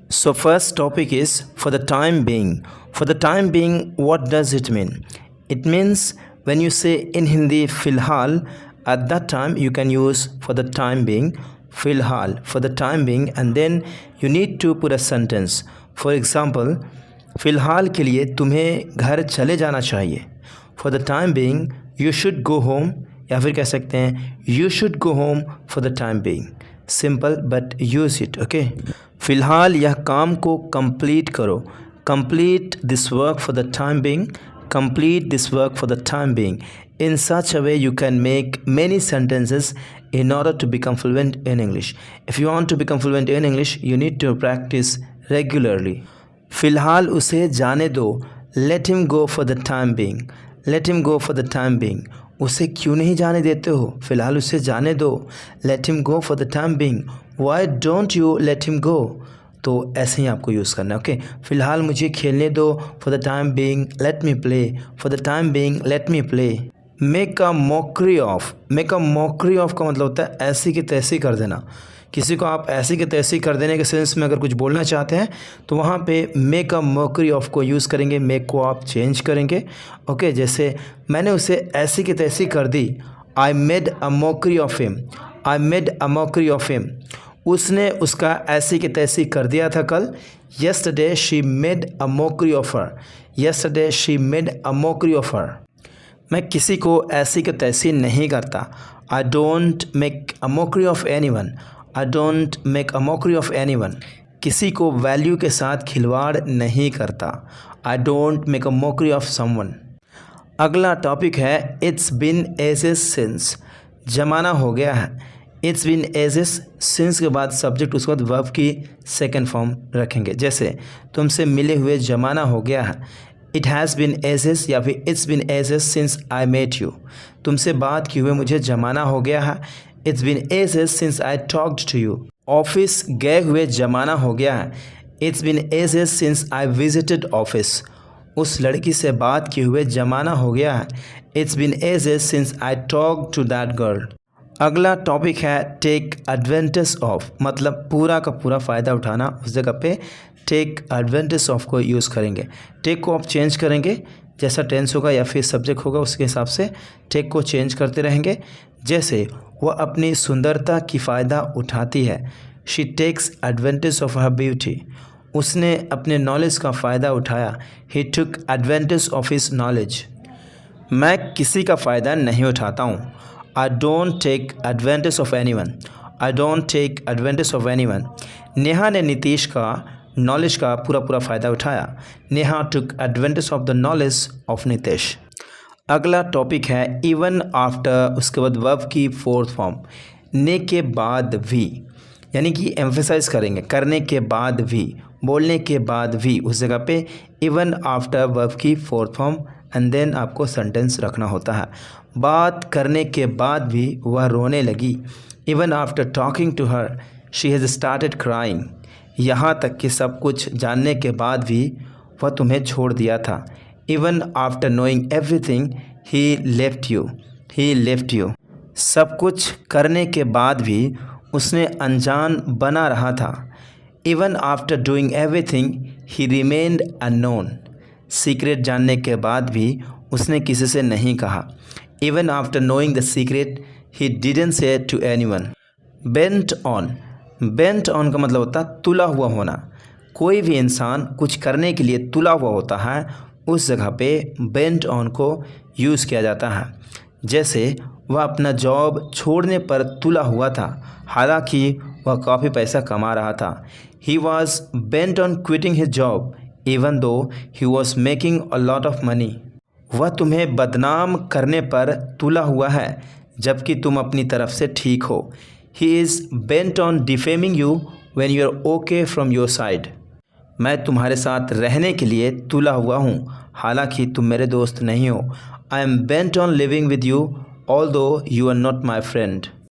So first topic is for the time being. For the time being, what does it mean? It means when you say in Hindi filhal, at that time you can use for the time being filhal for the time being, and then you need to put a sentence. For example, फिलहाल के लिए तुम्हें घर चले जाना चाहिए. For the time being you should go home, या फिर कह सकते हैं you should go home for the time being. Simple but use it. Okay. फ़िलहाल यह काम को कंप्लीट करो. Complete this work for the time being. Complete this work for the time being. In such a way you can make many sentences in order to become fluent in English. If you want to become fluent in English, you need to practice regularly. फ़िलहाल उसे जाने दो. Let him go for the time being. Let him go for the time being. उसे क्यों नहीं जाने देते हो? फ़िलहाल उसे जाने दो. Let him go for the time being. Why don't you let him go? तो ऐसे ही आपको यूज़ करना है. ओके. फ़िलहाल मुझे खेलने दो. For the time being let me play. For the time being let me play. Make a mockery of. Make a mockery of का मतलब होता है ऐसी की तैसी कर देना. किसी को आप ऐसी की तैसी कर देने के सेंस में अगर कुछ बोलना चाहते हैं तो वहाँ पे मेक अ मॉकरी ऑफ को यूज़ करेंगे. मेक को आप चेंज करेंगे. ओके. जैसे मैंने उसे ऐसी की तैसी कर दी. I made a mockery of him. I made a mockery of him. उसने उसका ऐसी की तैसी कर दिया था कल. Yesterday she made a mockery of her. Yesterday she made a mockery of her. मैं किसी को ऐसी की तैसी नहीं करता. I don't make a mockery of anyone. I don't make a mockery of anyone. किसी को वैल्यू के साथ खिलवाड़ नहीं करता. I don't make a mockery of someone. अगला टॉपिक है इट्स बिन एजेस सिंस. ज़माना हो गया है. इट्स बिन एजेस सिंस के बाद सब्जेक्ट उसके बाद वर्ब की सेकेंड फॉर्म रखेंगे. जैसे तुमसे मिले हुए ज़माना हो गया है. इट हैज़ बिन एजेस या फिर it's been ages since I met you. तुमसे बात किए हुए मुझे ज़माना हो गया है. It's been ages since I talked to you. Office गए हुए ज़माना हो गया है. It's been ages since I visited office. उस लड़की से बात किए हुए ज़माना हो गया है. It's been ages since I talk to that girl. अगला टॉपिक है टेक एडवांटेज ऑफ. मतलब पूरा का पूरा फ़ायदा उठाना. उस जगह पे टेक एडवांटेज ऑफ को यूज़ करेंगे. टेक को आप चेंज करेंगे. जैसा टेंस होगा या फिर सब्जेक्ट होगा उसके हिसाब से टेक को चेंज करते रहेंगे. जैसे वह अपनी सुंदरता की फ़ायदा उठाती है. She takes advantage of her beauty. उसने अपने नॉलेज का फ़ायदा उठाया. He took advantage of his knowledge. मैं किसी का फ़ायदा नहीं उठाता हूँ. I don't take advantage of anyone. I don't take advantage of anyone. Neha ने नीतीश का नॉलेज का पूरा फ़ायदा उठाया. Neha took advantage of the knowledge of Nitish. अगला टॉपिक है इवन आफ्टर. उसके बाद वर्ब की फोर्थ फॉर्म ने के बाद भी, यानी कि एम्फेसाइज करेंगे. करने के बाद भी, बोलने के बाद भी, उस जगह पे इवन आफ्टर वर्ब की फोर्थ फॉर्म एंड देन आपको सेंटेंस रखना होता है. बात करने के बाद भी वह रोने लगी. Even after talking to her she has started crying. यहाँ तक कि सब कुछ जानने के बाद भी वह तुम्हें छोड़ दिया था. Even after knowing everything he left you. He left you. सब कुछ करने के बाद भी उसने अनजान बना रहा था. Even after doing everything he remained unknown. Secret जानने के बाद भी उसने किसी से नहीं कहा. Even after knowing the secret he didn't say to anyone. Bent on. Bent on का मतलब होता है तुला हुआ होना. कोई भी इंसान कुछ करने के लिए तुला हुआ होता है, उस जगह पे बेंट ऑन को यूज़ किया जाता है. जैसे वह अपना जॉब छोड़ने पर तुला हुआ था, हालांकि वह काफ़ी पैसा कमा रहा था. He was bent on quitting his job even though he was making a lot of money. वह तुम्हें बदनाम करने पर तुला हुआ है जबकि तुम अपनी तरफ से ठीक हो. He is bent on defaming you when you are okay from your side. मैं तुम्हारे साथ रहने के लिए तुला हुआ हूँ, हालांकि तुम मेरे दोस्त नहीं हो. I am bent on living with you although you are not my friend.